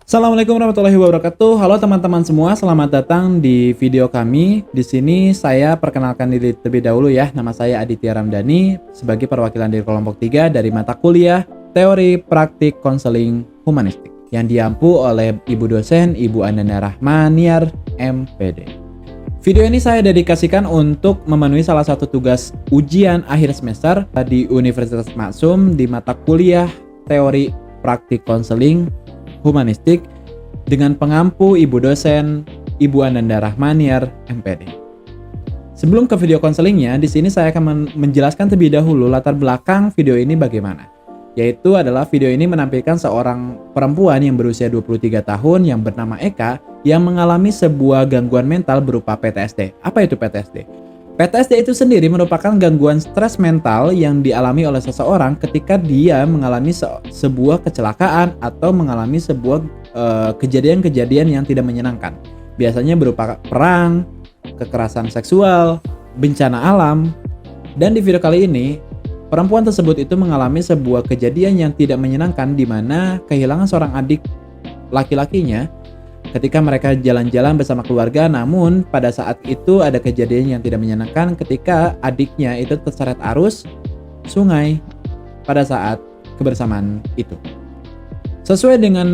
Assalamualaikum warahmatullahi wabarakatuh. Halo teman-teman semua, selamat datang di video kami. Di sini saya perkenalkan diri terlebih dahulu ya. Nama saya Aditya Ramdhani sebagai perwakilan dari kelompok 3 dari mata kuliah Teori Praktik Konseling Humanistik yang diampu oleh Ibu dosen Ibu Ananda Rahmaniar, MPD. Video ini saya dedikasikan untuk memenuhi salah satu tugas ujian akhir semester di Universitas Maksum di mata kuliah Teori Praktik Konseling Humanistik dengan pengampu Ibu dosen Ibu Ananda Rahmaniar, MPD. Sebelum ke video konselingnya, di sini saya akan menjelaskan terlebih dahulu latar belakang video ini bagaimana. Yaitu adalah video ini menampilkan seorang perempuan yang berusia 23 tahun yang bernama Eka yang mengalami sebuah gangguan mental berupa PTSD. Apa itu PTSD? PTSD itu sendiri merupakan gangguan stres mental yang dialami oleh seseorang ketika dia mengalami sebuah kecelakaan atau mengalami sebuah kejadian-kejadian yang tidak menyenangkan. Biasanya berupa perang, kekerasan seksual, bencana alam. Dan di video kali ini, perempuan tersebut itu mengalami sebuah kejadian yang tidak menyenangkan di mana kehilangan seorang adik laki-lakinya ketika mereka jalan-jalan bersama keluarga, namun pada saat itu ada kejadian yang tidak menyenangkan ketika adiknya itu terseret arus sungai pada saat kebersamaan itu. Sesuai dengan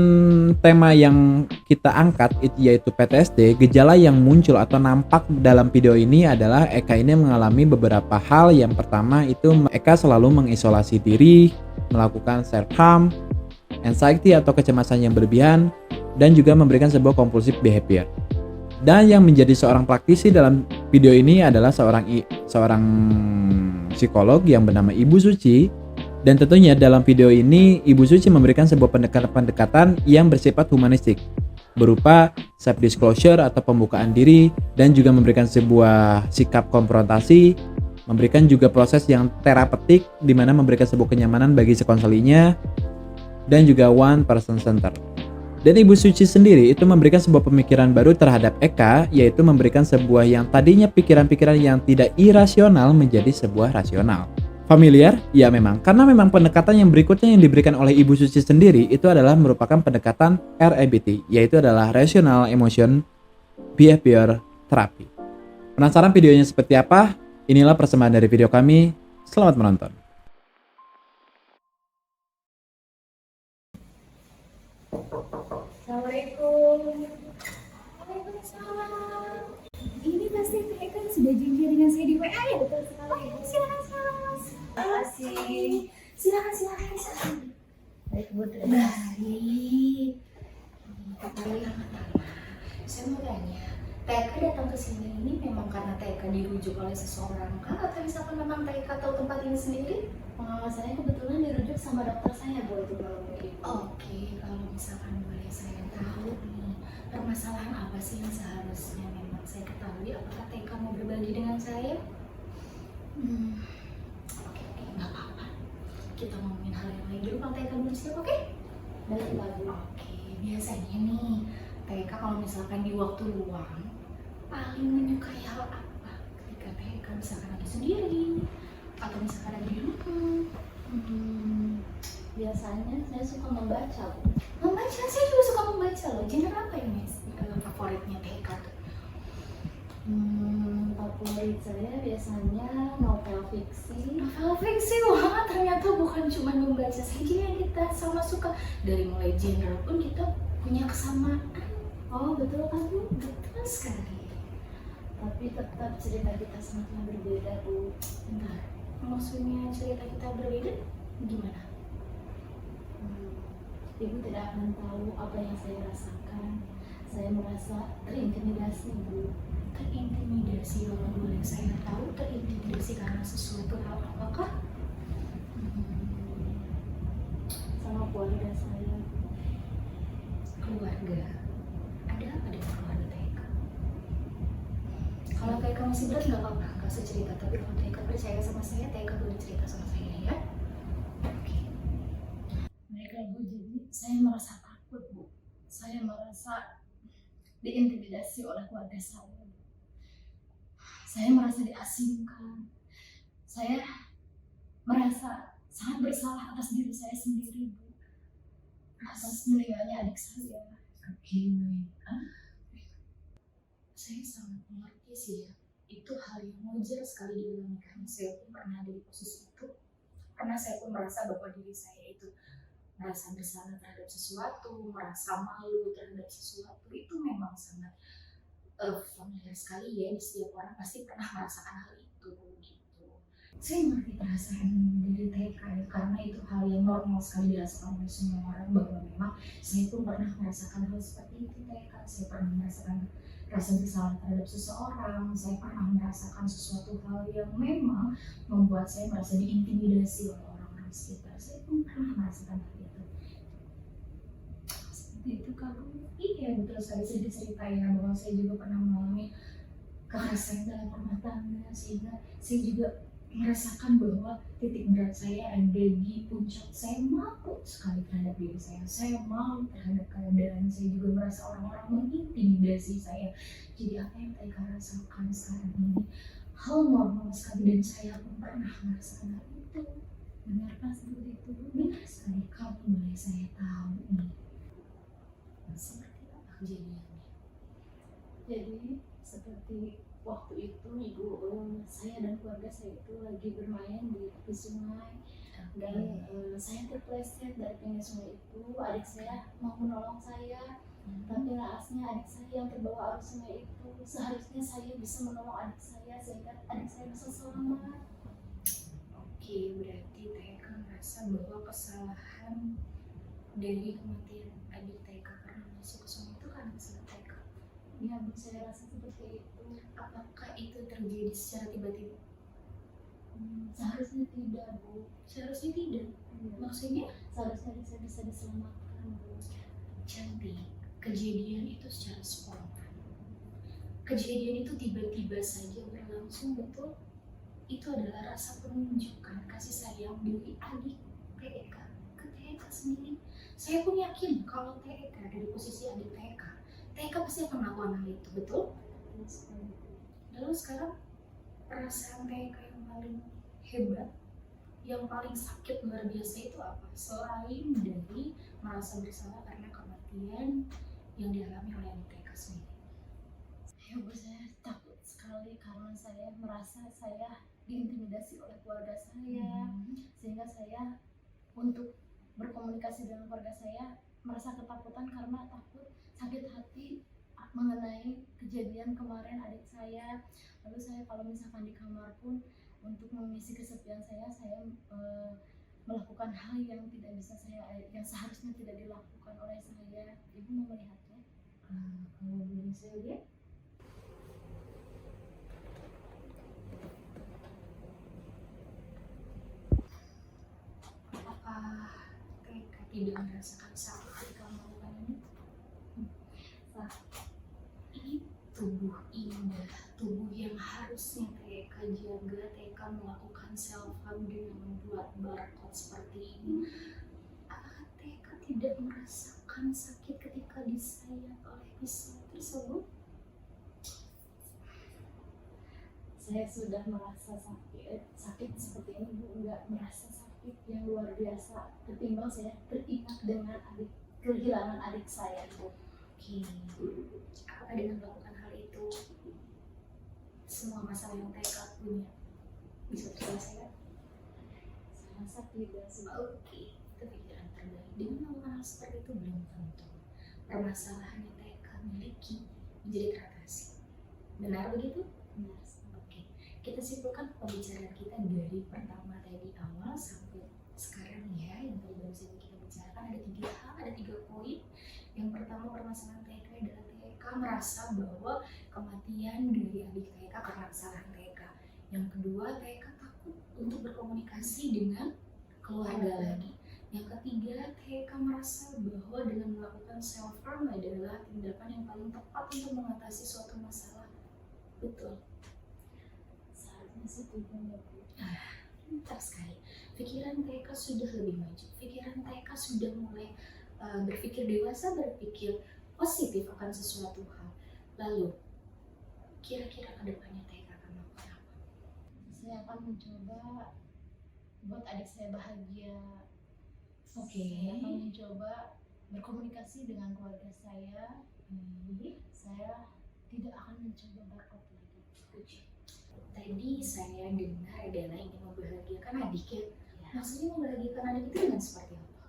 tema yang kita angkat yaitu PTSD, gejala yang muncul atau nampak dalam video ini adalah Eka ini mengalami beberapa hal. Yang pertama itu Eka selalu mengisolasi diri, melakukan self-harm, anxiety atau kecemasan yang berlebihan, dan juga memberikan sebuah compulsive behavior. Dan yang menjadi seorang praktisi dalam video ini adalah seorang psikolog yang bernama Ibu Suci. Dan tentunya dalam video ini Ibu Suci memberikan sebuah pendekatan yang bersifat humanistik berupa self disclosure atau pembukaan diri, dan juga memberikan sebuah sikap konfrontasi, memberikan juga proses yang terapeutik di mana memberikan sebuah kenyamanan bagi si konselinya, dan juga one person center. Dan Ibu Suci sendiri itu memberikan sebuah pemikiran baru terhadap Eka, yaitu memberikan sebuah yang tadinya pikiran-pikiran yang tidak irasional menjadi sebuah rasional. Familiar? Ya memang, karena memang pendekatan yang berikutnya yang diberikan oleh Ibu Suci sendiri itu adalah merupakan pendekatan REBT, yaitu adalah Rational Emotion Behavior Therapy. Penasaran videonya seperti apa? Inilah persembahan dari video kami. Selamat menonton. Assalamualaikum. Waalaikumsalam. Ini pasti mereka sudah janji dengan saya di WA ya? Betul sekali. Silakan. Terima kasih. Silakan. Baik, Bu. Baik. Saya mau tanya, TK datang ke sini ini memang karena TK dirujuk oleh seseorang kah? Atau misalkan memang TK tahu tempat ini sendiri? Saya kebetulan dirujuk sama dokter saya, Bu, itu kalau begitu. Oke, kalau misalkan boleh saya tahu nih, permasalahan apa sih yang seharusnya memang saya ketahui? Apakah TK mau berbagi dengan saya? Oke, nggak apa-apa. Kita ngomongin hal yang lain dulu. Kalau TK belum siap, oke? Baik, Bu. Oke, biasanya nih, TK kalau misalkan di waktu luang, paling menyukai hal apa? Ketika TK misalkan lagi sendiri, atau misalkan lagi di rumah. Biasanya saya suka membaca, Bu. Membaca, saya juga suka membaca loh. Genre apa ini favoritnya TK tuh? Favorit saya biasanya novel fiksi. Novel fiksi, wah ternyata bukan cuma membaca saja yang kita sama suka. Dari mulai genre pun kita punya kesamaan. Oh, betul kan, Bu? Betul sekali. Tapi tetap cerita kita sangatlah berbeda, Bu. Bentar, maksudnya cerita kita berbeda gimana? Ibu tidak akan tahu apa yang saya rasakan. Saya merasa terintimidasi, Bu. Terintimidasi, kalau boleh saya tahu terintimidasi karena sesuatu hal apakah? Sama keluarga saya. Keluarga. Ada apa dengan keluarga TK? Kalau TK masih berat nggak apa-apa, nggak usah cerita. Tapi kalau TK percaya sama saya, TK boleh cerita sama saya ya. Oke. Mereka, Bu, jadi saya merasa takut, Bu. Saya merasa diintimidasi oleh keluarga saya. Saya merasa diasingkan. Saya merasa sangat bersalah atas diri saya sendiri, Bu. atas meninggalnya adik saya. Oke, baik. Saya sangat mengerti sih ya. Itu hal yang wajar sekali dialami karena saya pun pernah ada di posisi itu. Karena saya pun merasa bahwa diri saya itu merasa bersalah terhadap sesuatu, merasa malu terhadap sesuatu, itu memang sangat familiar sekali ya, di setiap orang pasti pernah merasakan hal itu gitu. Saya mengerti perasaan dari TK ya, karena itu hal yang normal sekali dirasakan oleh semua orang, bahwa memang saya pun pernah merasakan hal seperti itu TK. Saya pernah merasakan rasa bersalah terhadap seseorang, saya pernah merasakan sesuatu hal yang memang membuat saya merasa diintimidasi oleh orang-orang sekitar. Saya pun pernah merasakan hal itu. Seperti itu Kak. Iya betul sekali, saya diceritain bahwa saya juga pernah mengalami kekerasan dalam rumah tangga, sehingga saya juga merasakan bahwa titik berat saya ada di puncak. Saya malu sekali terhadap diri saya malu terhadap keadaan, saya juga merasa orang-orang mengintimidasi saya. Jadi apa yang saya rasakan sekarang ini hal normal sekali, dan saya pun pernah merasakan hal itu. Benarkah seperti itu? Benar sekali. Kalau boleh saya tahu nih, seperti apa kejadiannya? Jadi seperti waktu itu ibu saya dan keluarga saya itu lagi bermain di tepi sungai, dan saya terpleset dari pinggir sungai itu. Adik saya mau menolong saya, tapi naasnya adik saya yang terbawa arus sungai itu. Seharusnya saya bisa menolong adik saya sehingga adik saya bisa selamat. Oke, berarti TK merasa bahwa kesalahan dari kematian adik TK pernah masuk ke sungai itu karena kesalahan TK. Ya bu, saya rasa seperti itu. Apakah itu terjadi secara tiba-tiba? Seharusnya tidak bu. Seharusnya tidak. Maksudnya? Seharusnya adik saya bisa diselamatkan bu. Cantik, kejadian itu secara spontan. Kejadian itu tiba-tiba saja berlangsung, betul? Itu adalah rasa penunjukan kasih sayang dari adik TK ke TK sendiri. Saya pun yakin kalau TK dari posisi adik TK pasti akan melakukan hal itu, betul? Lalu sekarang perasaan TK yang paling hebat, yang paling sakit luar biasa itu apa? Selain dari merasa bersalah karena kematian yang dialami oleh adik TK sendiri. Ya bu, saya takut sekali karena saya merasa saya diintimidasi oleh keluarga saya, sehingga saya untuk berkomunikasi dengan keluarga saya merasa ketakutan karena takut sakit hati mengenai kejadian kemarin adik saya. Lalu saya kalau misalkan di kamar pun untuk mengisi kesepian saya melakukan hal yang tidak bisa yang seharusnya tidak dilakukan oleh saya. Ibu mau melihatnya? Kalau boleh saya lihat. Apakah TK tidak merasakan sakit ketika melakukan ini? Ini tubuh indah, tubuh yang harusnya TK jaga. TK melakukan self harm dengan membuat barcode seperti ini. Apakah TK tidak merasakan sakit ketika disayat oleh pisau tersebut? Saya sudah merasa sakit seperti ini bu, enggak merasa sakit yang luar biasa ketimbang saya teringat dengan kehilangan adik saya bu. Oke, apakah dengan melakukan hal itu semua masalah yang TK punya bisa terselesaikan? Saya rasa tidak sih. Oke, itu pikiran terbaik. Dengan melakukan hal seperti itu belum tentu permasalahan yang TK miliki menjadi teratasi. Benar begitu? Benar. Oke, kita simpulkan pembicaraan kita dari pertama tadi awal sampai sekarang ya, yang tadi baru saja kita bicarakan ada 3 hal, ada 3 poin. Yang pertama, permasalahan TK adalah TK merasa bahwa kematian dari adik TK karena kesalahan TK. Yang kedua, TK takut untuk berkomunikasi dengan keluarga lagi. Yang ketiga, TK merasa bahwa dengan melakukan self harm adalah tindakan yang paling tepat untuk mengatasi suatu masalah. Betul. Seharusnya sih tidak bu. Pintar sekali. Pikiran TK sudah lebih maju. Pikiran TK sudah mulai berpikir dewasa, berpikir positif akan sesuatu hal. Lalu, kira-kira ke depannya TK akan melakukan apa? Saya akan mencoba buat adik saya bahagia. Oke. Saya akan mencoba berkomunikasi dengan keluarga saya. Saya tidak akan mencoba barcode lagi. Tadi saya dengar adalah ingin membahagiakan adik ya. Maksudnya membahagiakan adik itu dengan seperti apa?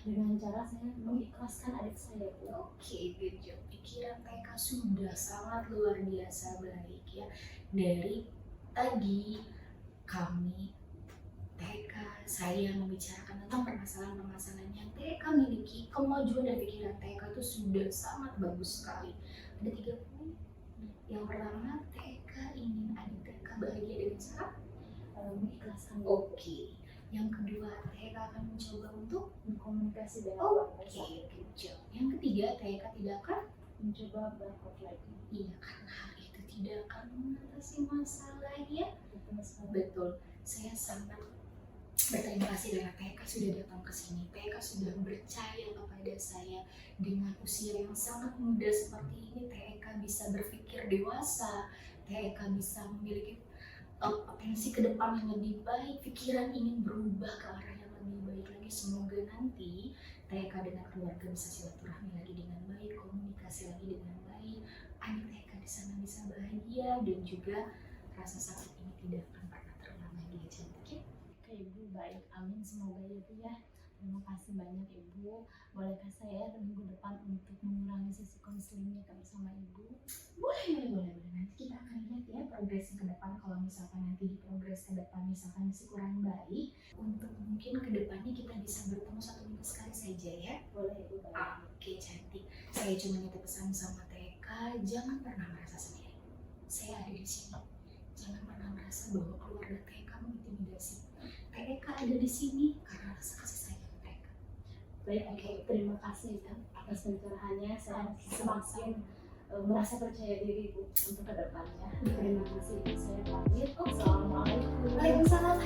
Dengan cara saya mengikhlaskan adik saya, Bu. Oke, good job. Pikiran TK sudah sangat luar biasa baik ya. Dari tadi kami TK saya membicarakan tentang permasalahan-permasalahan yang TK miliki, kemajuan dan pikiran TK itu sudah sangat bagus sekali. Ada 3 poin. Yang pertama, TK ingin adik TK bahagia dengan cara Mengikhlaskan oke. Yang kedua, TK akan mencoba untuk berkomunikasi dengan oke, keluarga saya. good job. Yang ketiga, TK tidak akan Mencoba barcode lagi. iya karena hal itu tidak akan mengatasi masalah ya. Betul sekali. Betul. Saya sangat berterima kasih karena TK sudah datang ke sini. TK sudah percaya kepada saya dengan usia yang sangat muda seperti ini. TK bisa berpikir dewasa. TK bisa memiliki potensi ke depan yang lebih baik. Pikiran ingin berubah ke arah yang lebih baik lagi. Semoga nanti TK dengan keluarga bisa silaturahmi lagi dengan baik, komunikasi lagi dengan baik. Anak TK di sana bisa bahagia dan juga rasa sakit ini tidak akan pernah terulang lagi ya cantik ya. Oke Ibu, baik. Amin. Semoga ya Bu ya. Terima kasih banyak Ibu. Bolehkah saya minggu depan untuk mengurangi sesi konselingnya bersama Ibu? Boleh. Nanti kita akan lihat ya progres ke depan. Kalau misalkan nanti di progres ke depan misalkan masih kurang baik, untuk mungkin ke depannya kita bisa bertemu 1 minggu sekali saja ya. Boleh Ibu, baik. Oke cantik. Saya cuma nitip pesan sama TK, jangan pernah merasa sendiri. Saya ada di sini. Jangan pernah merasa bahwa keluarga TK mengintimidasi. TK ada di sini karena rasa kasih sayang mereka. Baik, oke. Terima kasih ya atas pencerahannya. Saya semakin merasa percaya diri Bu untuk kedepannya. Terima kasih. Saya pamit. Assalamualaikum. Waalaikumsalam.